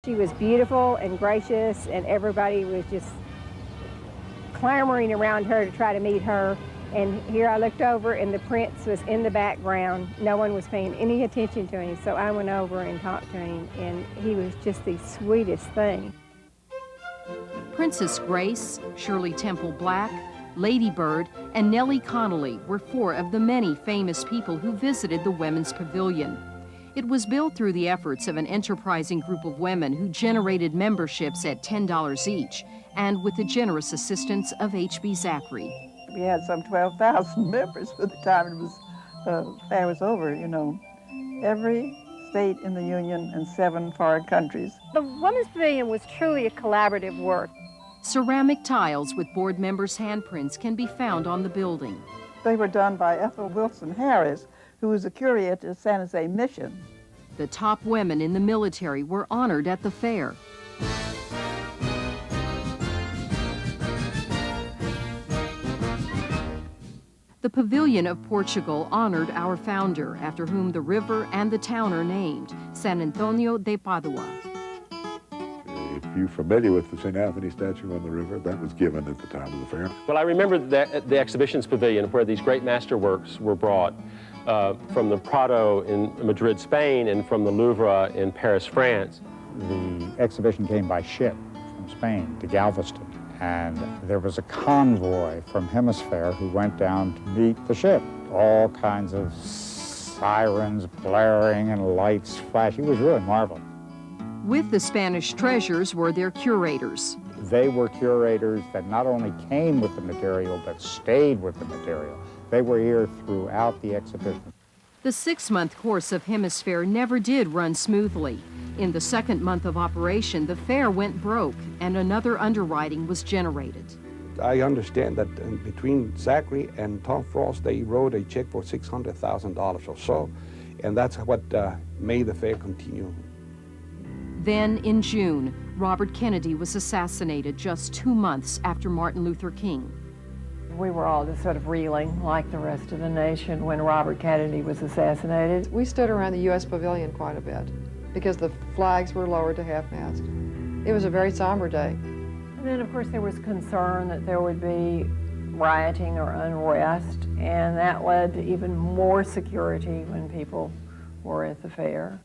She was beautiful and gracious, and everybody was just clamoring around her to try to meet her. And here I looked over, and the prince was in the background. No one was paying any attention to him, so I went over and talked to him, and he was just the sweetest thing. Princess Grace, Shirley Temple Black, Lady Bird, and Nellie Connolly were 4 of the many famous people who visited the Women's Pavilion. It was built through the efforts of an enterprising group of women who generated memberships at $10 each, and with the generous assistance of H.B. Zachary. We had some 12,000 members by the time it was, fair was over, you know. Every state in the Union and 7 foreign countries. The Women's Pavilion was truly a collaborative work. Ceramic tiles with board members' handprints can be found on the building. They were done by Ethel Wilson Harris, who was a curate at San Jose Mission. The top women in the military were honored at the fair. The Pavilion of Portugal honored our founder, after whom the river and the town are named, San Antonio de Padua. If you're familiar with the St. Anthony statue on the river, that was given at the time of the fair. Well, I remember the exhibitions pavilion where these great masterworks were brought from the Prado in Madrid, Spain, and from the Louvre in Paris, France. The exhibition came by ship from Spain to Galveston, and there was a convoy from HemisFair who went down to meet the ship. All kinds of sirens blaring and lights flashing. It was really marvelous. With the Spanish treasures were their curators. They were curators that not only came with the material, but stayed with the material. They were here throughout the exhibition. The 6-month course of HemisFair never did run smoothly. In the 2nd month of operation, the fair went broke and another underwriting was generated. I understand that between Zachary and Tom Frost, they wrote a check for $600,000 or so, and that's what made the fair continue. Then, in June, Robert Kennedy was assassinated just 2 months after Martin Luther King. We were all just sort of reeling like the rest of the nation when Robert Kennedy was assassinated. We stood around the U.S. Pavilion quite a bit because the flags were lowered to half-mast. It was a very somber day. And then, of course, there was concern that there would be rioting or unrest, and that led to even more security when people were at the fair.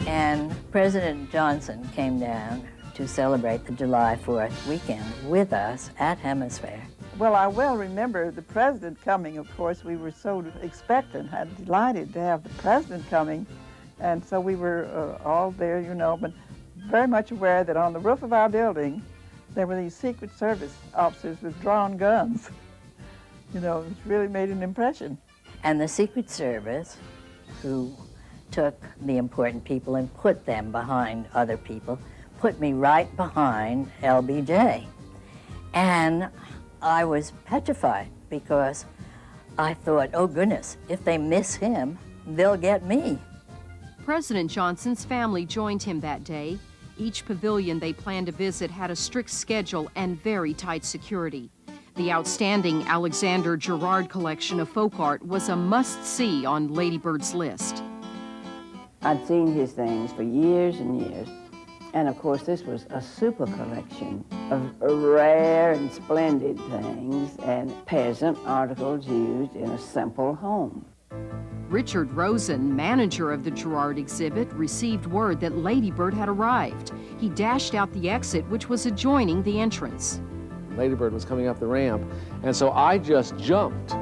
And President Johnson came down to celebrate the July 4th weekend with us at HemisFair. Well, I well remember the president coming, of course. We were so expectant and delighted to have the president coming. And so we were all there, you know, but very much aware that on the roof of our building, there were these Secret Service officers with drawn guns. You know, it really made an impression. And the Secret Service, who took the important people and put them behind other people, put me right behind LBJ. And I was petrified because I thought, oh goodness, if they miss him, they'll get me. President Johnson's family joined him that day. Each pavilion they planned to visit had a strict schedule and very tight security. The outstanding Alexander Gerard collection of folk art was a must-see on Lady Bird's list. I'd seen his things for years and years. And of course, this was a super collection of rare and splendid things and peasant articles used in a simple home. Richard Rosen, manager of the Gerard exhibit, received word that Lady Bird had arrived. He dashed out the exit, which was adjoining the entrance. Lady Bird was coming up the ramp, and so I just jumped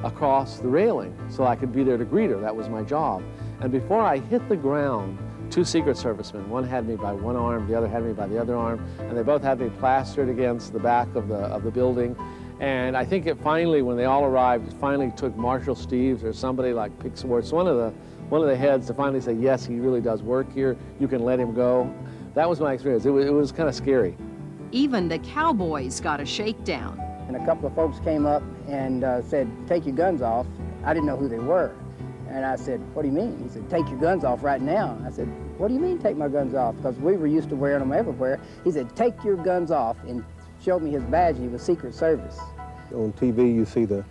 across the railing so I could be there to greet her. That was my job. And before I hit the ground, 2 Secret Servicemen, one had me by one arm, the other had me by the other arm, and they both had me plastered against the back of the building. And I think it finally, when they all arrived, it finally took Marshall Steves or somebody like Pixworth, one of the heads, to finally say, yes, he really does work here, you can let him go. That was my experience. It was kind of scary. Even the cowboys got a shakedown. And a couple of folks came up and said, take your guns off. I didn't know who they were. And I said, what do you mean? He said, take your guns off right now. I said, what do you mean take my guns off? Because we were used to wearing them everywhere. He said, take your guns off, and showed me his badge. He was Secret Service. On TV, you see the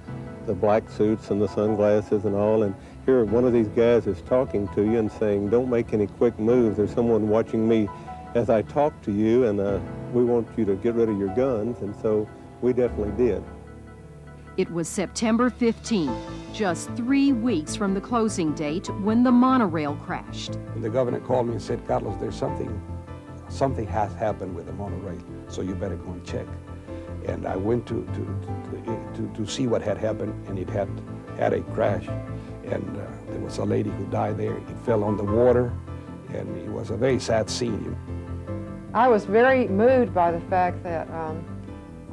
black suits and the sunglasses and all, and Here, one of these guys is talking to you and saying, don't make any quick moves. There's someone watching me as I talk to you, and we want you to get rid of your guns, and so we definitely did. It was September 15th, just 3 weeks from the closing date, when the monorail crashed. And the governor called me and said, Carlos, there's something has happened with the monorail, so you better go and check. And I went to see what had happened, and it had a crash. And there was a lady who died there. It fell on the water, and it was a very sad scene. I was very moved by the fact that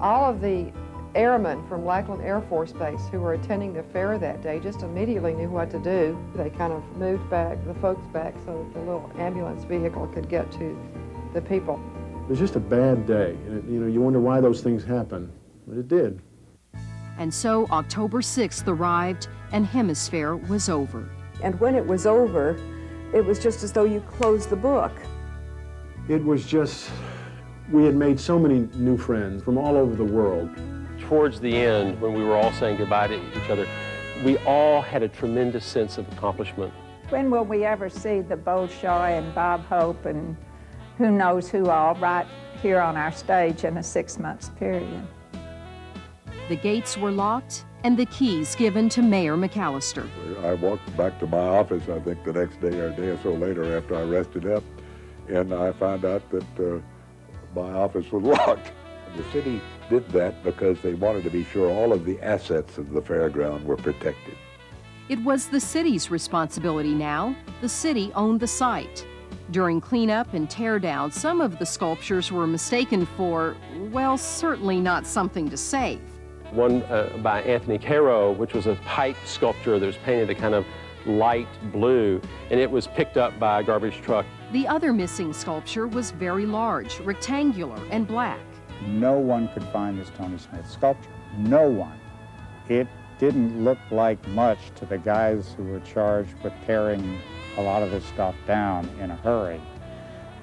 all of the airmen from Lackland Air Force Base who were attending the fair that day just immediately knew what to do. They kind of moved back, the folks back, so that the little ambulance vehicle could get to the people. It was just a bad day, and you wonder why those things happen, but it did. And so October 6th arrived, and HemisFair was over. And when it was over, it was just as though you closed the book. It was just, we had made so many new friends from all over the world. Towards the end, when we were all saying goodbye to each other, we all had a tremendous sense of accomplishment. When will we ever see the Bolshoi and Bob Hope and who knows who all right here on our stage in a 6-month period? The gates were locked and the keys given to Mayor McAllister. I walked back to my office, I think the next day or a day or so later after I rested up, and I found out that my office was locked. The city did that because they wanted to be sure all of the assets of the fairground were protected. It was the city's responsibility now. The city owned the site. During cleanup and teardown, some of the sculptures were mistaken for, well, certainly not something to save. One by Anthony Caro, which was a pipe sculpture that was painted a kind of light blue, and it was picked up by a garbage truck. The other missing sculpture was very large, rectangular, and black. No one could find this Tony Smith sculpture. No one. It didn't look like much to the guys who were charged with tearing a lot of this stuff down in a hurry.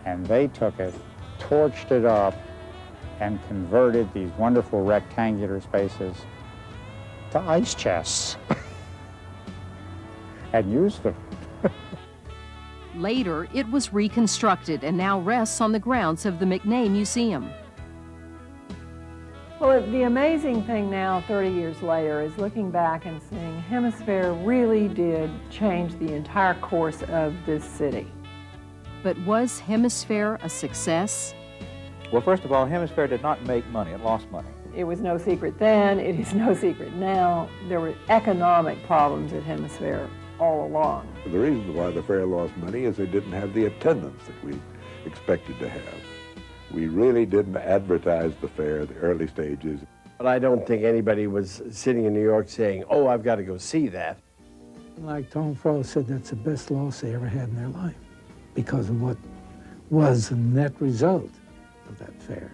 And they took it, torched it up, and converted these wonderful rectangular spaces to ice chests and used them. Later, it was reconstructed and now rests on the grounds of the McNay Museum. Well, the amazing thing now, 30 years later, is looking back and seeing HemisFair really did change the entire course of this city. But was HemisFair a success? Well, first of all, HemisFair did not make money. It lost money. It was no secret then. It is no secret now. There were economic problems at HemisFair all along. The reason why the fair lost money is they didn't have the attendance that we expected to have. We really didn't advertise the fair at the early stages. But I don't think anybody was sitting in New York saying, oh, I've got to go see that. Like Tom Frost said, that's the best loss they ever had in their life because of what was the net result of that fair.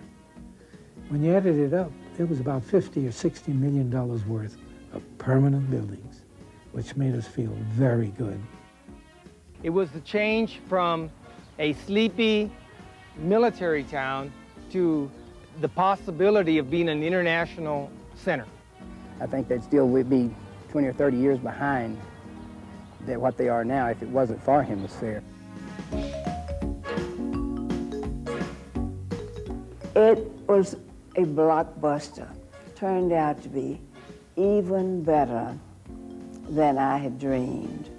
When you added it up, it was about $50 or $60 million worth of permanent buildings, which made us feel very good. It was the change from a sleepy military town to the possibility of being an international center. I think they'd still be 20 or 30 years behind what they are now if it wasn't for HemisFair. It was a blockbuster. Turned out to be even better than I had dreamed.